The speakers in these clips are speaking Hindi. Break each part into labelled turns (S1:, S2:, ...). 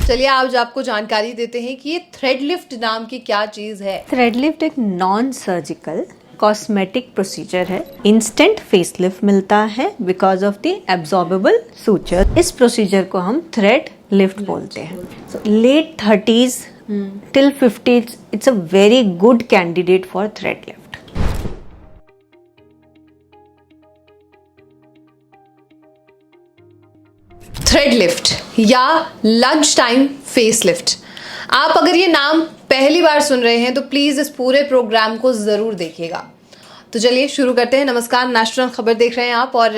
S1: चलिए आज आपको जानकारी देते हैं कि ये थ्रेड लिफ्ट नाम की क्या चीज है।
S2: थ्रेड लिफ्ट एक नॉन सर्जिकल कॉस्मेटिक प्रोसीजर है। इंस्टेंट फेस लिफ्ट मिलता है because of the absorbable suture. इस प्रोसीजर को हम थ्रेड लिफ्ट बोलते हैं। So let 30s till 50s it's a very good candidate for thread lift.
S1: Thread lift या लंच टाइम फेस लिफ्ट। आप अगर ये नाम पहली बार सुन रहे हैं तो प्लीज इस पूरे प्रोग्राम को जरूर देखिएगा। तो चलिए शुरू करते हैं। नमस्कार, नेशनल खबर देख रहे हैं आप और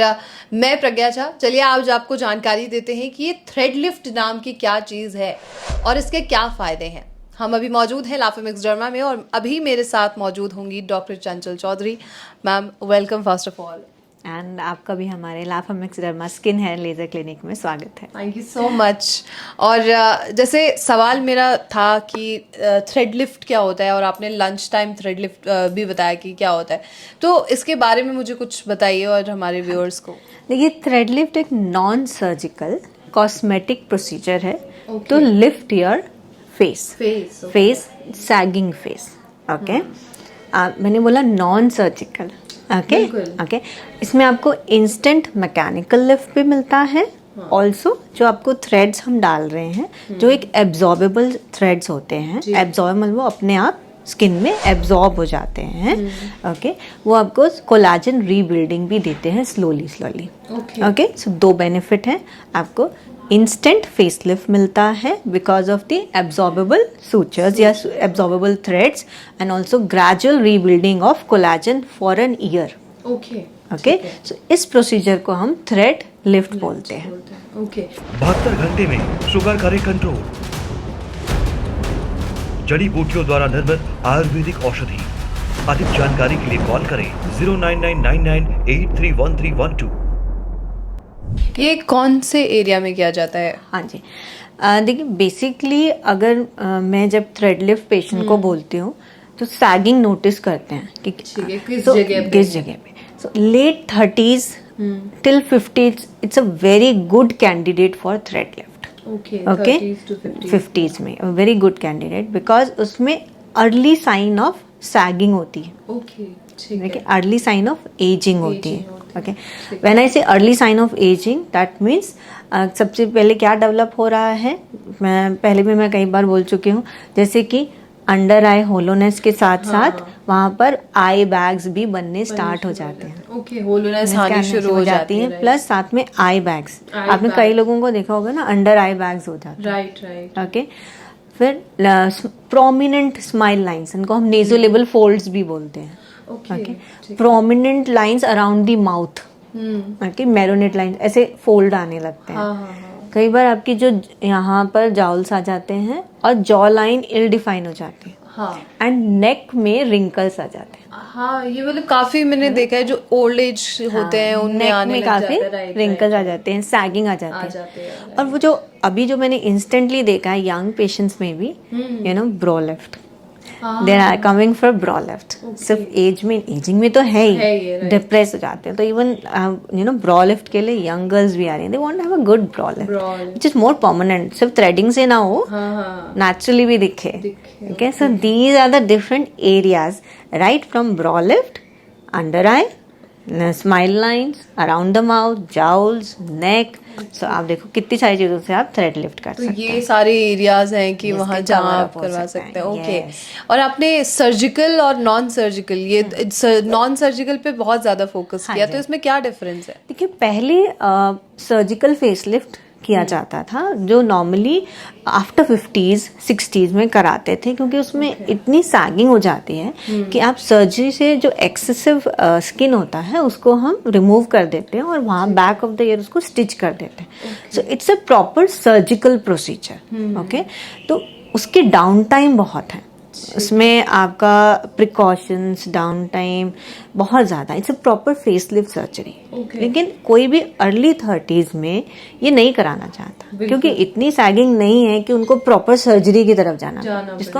S1: मैं प्रज्ञा झा। चलिए आज आपको जानकारी देते हैं कि ये थ्रेड लिफ्ट नाम की क्या चीज है और इसके क्या फायदे हैं। हम अभी मौजूद हैं लाफामिक्स डर्मा में और अभी मेरे साथ मौजूद होंगी doctor Chanchal Chaudhary. Ma'am welcome first of all.
S2: And आपका भी हमारे लाफामिक्स derma skin hair laser clinic में स्वागत है।
S1: Thank you so much. और जैसे सवाल मेरा था कि थ्रेड लिफ्ट क्या होता है और आपने लंच टाइम थ्रेड लिफ्ट भी बताया कि क्या होता है, तो इसके बारे में मुझे कुछ बताइए और हमारे व्यूअर्स को।
S2: देखिए, थ्रेड लिफ्ट एक नॉन सर्जिकल कॉस्मेटिक प्रोसीजर है to lift your face sagging face. Okay, मैंने बोला नॉन सर्जिकल। ओके, इसमें आपको इंस्टेंट मैकेनिकल लिफ्ट भी मिलता है। ऑल्सो जो आपको थ्रेड्स हम डाल रहे हैं जो एक एब्जॉर्बेबल थ्रेड्स होते हैं, एब्जॉर्बेबल वो अपने आप स्किन में एब्जॉर्ब हो जाते हैं। ओके, वो आपको कोलाजन रीबिल्डिंग भी देते हैं स्लोली। ओके, सो दो बेनिफिट हैं। आपको इंस्टेंट फेस लिफ्ट मिलता है because of the absorbable sutures या absorbable threads and also gradual rebuilding of collagen for an year. Okay, so इस प्रोसीजर को हम थ्रेड लिफ्ट बोलते हैं।
S3: 72 घंटे में शुगर करे कंट्रोल। जड़ी बूटियों द्वारा निर्मित आयुर्वेदिक औषधि। अधिक जानकारी के लिए कॉल करें 099998313112।
S1: ये कौन से एरिया में किया जाता है?
S2: हाँ जी, देखिए बेसिकली अगर मैं जब थ्रेड लिफ्ट पेशेंट को बोलती हूँ तो सैगिंग नोटिस करते हैं कि किस जगह पे। So let 30s till 50s it's a very good candidate for thread lift. Okay, 50s में वेरी गुड कैंडिडेट बिकॉज उसमें अर्ली साइन ऑफ सैगिंग होती है। देखिए, अर्ली साइन ऑफ एजिंग होती है। Okay, when I say early sign of aging that means सबसे पहले क्या डेवलप हो रहा है, मैं कई बार बोल चुकी हूँ, जैसे कि अंडर आई होलोनेस के साथ साथ वहाँ पर आई बैग्स भी बनने स्टार्ट हो जाते हैं।
S1: ओके, होलोनेस आनी शुरू हो जाती है
S2: प्लस साथ में आई बैग्स। आपने कई लोगों को देखा होगा ना, अंडर आई बैग्स हो जाते हैं।
S1: राइट।
S2: ओके, फिर प्रोमिनेंट स्माइल लाइंस, इनको हम नेजोलेबल फोल्ड्स भी बोलते हैं। Okay, prominent lines around the mouth. Okay, marionette lines, ऐसे फोल्ड आने लगते हैं। कई बार आपकी जो यहाँ पर जॉल्स आ जाते हैं और जॉ लाइन इल डिफाइन हो जाती है। एंड नेक में रिंकल्स आ जाते हैं।
S1: हाँ, ये मतलब काफी मैंने देखा है जो ओल्ड एज होते हैं उनमें आने
S2: में काफी रिंकल्स आ जाते हैं, सैगिंग आ जाते हैं। और वो जो अभी जो मैंने इंस्टेंटली देखा है यंग पेशेंट्स में भी, brow lift, they are coming for brow lift. सिर्फ एजिंग में तो है ही, डिप्रेस हो जाते हैं। तो इवन ब्रो लिफ्ट के लिए यंग गर्ल्स भी आ रही हैं। They want to have a good brow lift which is more permanent, सिर्फ थ्रेडिंग से ना हो, नेचुरली भी दिखे। Okay, so these are the different areas right from brow lift, under eye, smile lines, around the mouth, jowls, neck. So आप देखो कितनी सारी चीजों से आप थ्रेड लिफ्ट कर सकते हैं।
S1: ये सारे एरियाज हैं कि वहाँ जहाँ आप करवा सकते हैं। ओके, और आपने सर्जिकल और नॉन सर्जिकल, ये नॉन सर्जिकल पे बहुत ज्यादा फोकस किया, तो इसमें क्या डिफरेंस है?
S2: देखिए, पहले सर्जिकल फेस लिफ्ट किया जाता था जो नॉर्मली आफ्टर 50s 60s में कराते थे, क्योंकि उसमें इतनी सैगिंग हो जाती है कि आप सर्जरी से जो एक्सेसिव स्किन होता है उसको हम रिमूव कर देते हैं और वहाँ बैक ऑफ द ईयर उसको स्टिच कर देते हैं। So it's a proper surgical procedure. Okay, तो उसकी डाउन टाइम बहुत है, उसमें आपका प्रिकॉशंस, डाउन टाइम बहुत ज़्यादा। It's a proper face lift surgery. लेकिन कोई भी अर्ली 30s में ये नहीं कराना चाहता क्योंकि इतनी सैगिंग नहीं है कि उनको प्रॉपर सर्जरी की तरफ जाना जिसको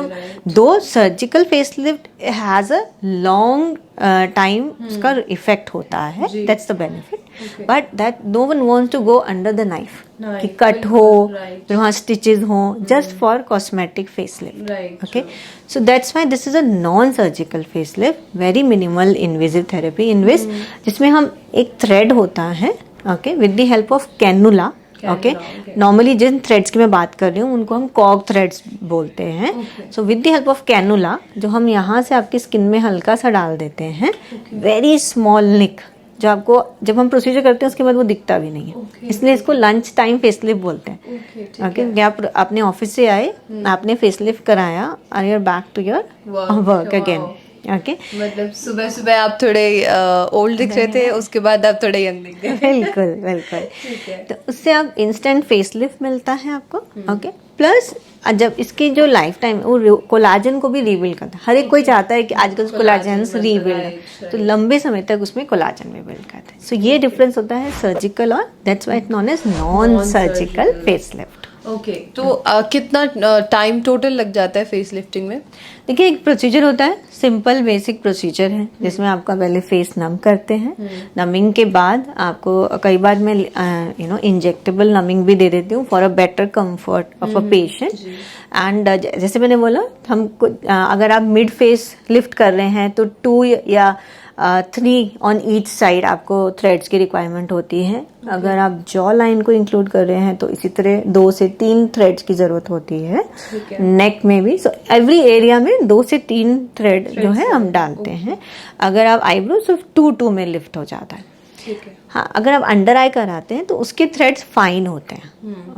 S2: though surgical face lift has a long time उसका इफेक्ट होता है, that's the benefit. But that no one wants to go under the knife कि कट हो फिर वहाँ स्टिचेस हो just for cosmetic facelift. Okay, so that's why this is a non surgical facelift, very minimal invasive therapy in which जिसमें हम एक थ्रेड होता है, okay, with the help of cannula. Okay, normally Jin threads की मैं बात कर रही हूँ उनको हम कॉग थ्रेड्स बोलते हैं. So with the help of cannula जो हम यहाँ से आपकी स्किन में हल्का सा डाल देते हैं, वेरी स्मॉल निक, जो आपको जब हम प्रोसीजर करते हैं उसके बाद वो दिखता भी नहीं है, इसलिए इसको लंच टाइम फेसलिफ्ट बोलते हैं. ओके, आप अपने ऑफिस से आए, आपने फेसलिफ्ट कराया और you are back to your work again. Okay,
S1: मतलब सुबह सुबह आप थोड़े ओल्ड दिख रहे थे, उसके बाद आप थोड़े यंग दिख रहे थे.
S2: बिल्कुल बिल्कुल. तो उससे आप इंस्टेंट फेसलिफ्ट मिलता है आपको. ओके, प्लस जब इसकी जो लाइफ टाइम वो कोलाजन को भी रीबिल्ड करता है. हर एक कोई चाहता है कि आजकल कोलाजन रीबिल्ड है, तो लंबे समय तक उसमें कोलाजन भी बिल्ड करता है. सो ये डिफरेंस होता है सर्जिकल और that's why it known as non surgical facelift.
S1: Okay, तो कितना टाइम टोटल लग जाता है फेस लिफ्टिंग में?
S2: देखिए, एक प्रोसीजर होता है, सिंपल बेसिक प्रोसीजर है जिसमें आपका पहले फेस नम करते हैं. नमिंग के बाद आपको कई बार मैं इंजेक्टेबल नमिंग भी दे देती हूँ for a better comfort of a patient. And जैसे मैंने बोला, हमको अगर आप मिड फेस लिफ्ट कर रहे हैं तो 2 या 3 ऑन ईच साइड आपको थ्रेड्स की रिक्वायरमेंट होती है. अगर आप जॉ लाइन को इंक्लूड कर रहे हैं तो इसी तरह 2 से 3 थ्रेड्स की जरूरत होती है. नेक में भी, सो एवरी एरिया में 2 से 3 थ्रेड जो है हम डालते हैं. अगर आप आईब्रो सिर्फ 2 में लिफ्ट हो जाता है. हाँ, अगर आप अंडर आई कराते हैं तो उसके थ्रेड्स फाइन होते हैं.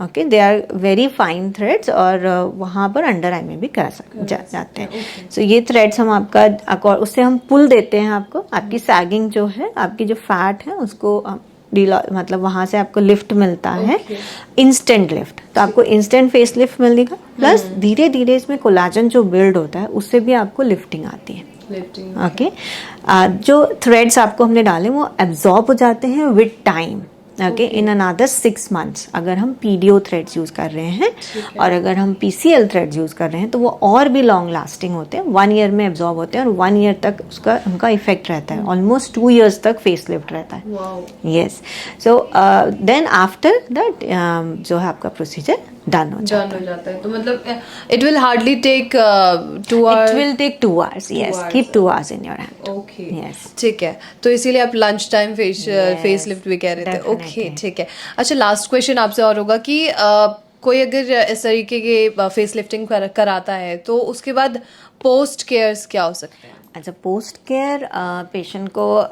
S2: Okay, they are very fine threads और वहाँ पर अंडर आई में भी करा जाते हैं. सो ये थ्रेड्स हम आपका उससे हम पुल देते हैं आपको. आपकी सैगिंग जो है, आपकी जो फैट है उसको मतलब वहां से आपको लिफ्ट मिलता है, इंस्टेंट लिफ्ट. तो आपको इंस्टेंट फेस लिफ्ट मिलेगा, प्लस धीरे धीरे इसमें कोलाजन जो बिल्ड होता है उससे भी आपको लिफ्टिंग आती है. ओके, जो थ्रेड्स आपको हमने डाले वो एब्जॉर्ब हो जाते हैं with time. Okay, in another 6 months अगर हम पीडीओ थ्रेड्स यूज कर रहे हैं, और अगर हम पीसीएल थ्रेड्स यूज कर रहे हैं तो वो और भी लॉन्ग लास्टिंग होते हैं. 1 year में एब्जॉर्ब होते हैं और 1 year तक उनका इफेक्ट रहता है. ऑलमोस्ट 2 years तक फेस लिफ्ट रहता है. Yes, so then after that जो है आपका प्रोसीजर डन हो जाता
S1: है. तो मतलब it will hardly take 2 hours.
S2: It will take 2 hours. Yes, keep 2 hours in your hand.
S1: Okay,
S2: yes,
S1: ठीक है. तो इसीलिए आप लंच टाइम फेस लिफ्ट भी कह रहे थे. ओके, ठीक है. अच्छा, लास्ट क्वेश्चन आपसे और होगा कि कोई अगर इस तरीके के फेस लिफ्टिंग कराता है तो उसके बाद पोस्ट केयर्स क्या हो सकते हैं?
S2: अच्छा, पोस्ट केयर पेशेंट को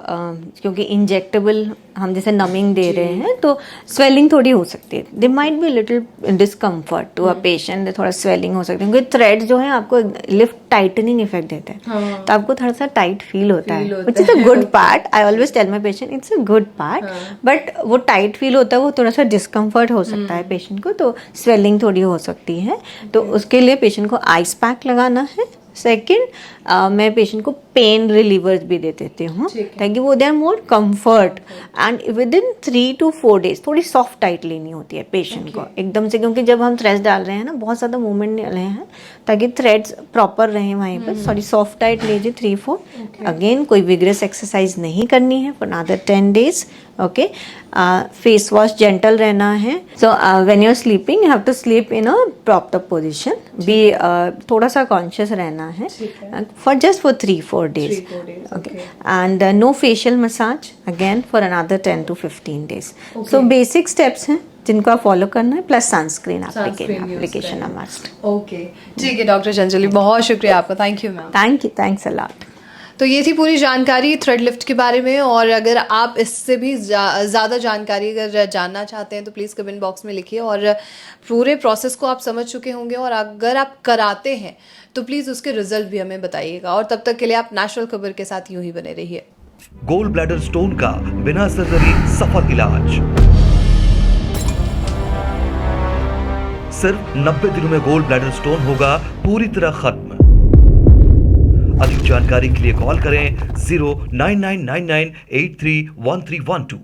S2: क्योंकि इंजेक्टेबल हम जैसे नमिंग दे रहे हैं तो स्वेलिंग थोड़ी हो सकती है. They might be little discomfort to a patient, थोड़ा स्वेलिंग हो सकती है क्योंकि थ्रेड जो है आपको लिफ्ट टाइटनिंग इफेक्ट देते हैं. तो आपको थोड़ा सा टाइट फील होता है, which is a good part. I always tell my patient it's a good part, but वो टाइट फील होता है, वो थोड़ा सा डिस्कम्फर्ट हो सकता है पेशेंट को, तो स्वेलिंग थोड़ी हो सकती है. तो उसके लिए पेशेंट को आइस पैक लगाना है. सेकेंड, मैं पेशेंट को पेन रिलीवर्स भी दे देती हूँ ताकि वो they are more comfort. And within 3 to 4 days थोड़ी सॉफ्ट टाइट लेनी होती है पेशेंट को एकदम से, क्योंकि जब हम थ्रेड्स डाल रहे हैं ना बहुत ज़्यादा मूवमेंट नहीं रहे हैं ताकि थ्रेड्स प्रॉपर रहे वहीं पर. सॉरी, सॉफ्ट टाइट लीजिए 3-4. अगेन कोई विग्रेस एक्सरसाइज नहीं करनी है फॉर अनदर 10 days. ओके, फेस वॉश जेंटल रहना है. So when you are sleeping you have to sleep in a proper position. Be थोड़ा सा कॉन्शियस रहना है for just for 3-4 days. Okay, and no facial massage again for another 10 to 15 days. So basic steps हैं जिनको आप फॉलो करना है, plus sunscreen application must.
S1: Okay, ठीक है डॉक्टर चंचली, बहुत शुक्रिया आपका. Thank you ma'am.
S2: Thank you, thanks a lot.
S1: तो ये थी पूरी जानकारी थ्रेड लिफ्ट के बारे में, और अगर आप इससे भी ज़्यादा जानकारी अगर जानना चाहते हैं तो प्लीज़ कमेंट बॉक्स में लिखिए. और पूरे प्रोसेस को आप समझ चुके होंगे, और अगर आप कराते हैं तो प्लीज़ उसके रिजल्ट भी हमें बताइएगा. और तब तक के लिए आप नेशनल खबर के साथ यूं ही बने रहिए.
S3: गोल ब्लैडर स्टोन का बिना सर्जरी सफल इलाज. सिर्फ 90 दिनों में गोल ब्लैडर स्टोन होगा पूरी तरह खत्म. अधिक जानकारी के लिए कॉल करें 0999983131.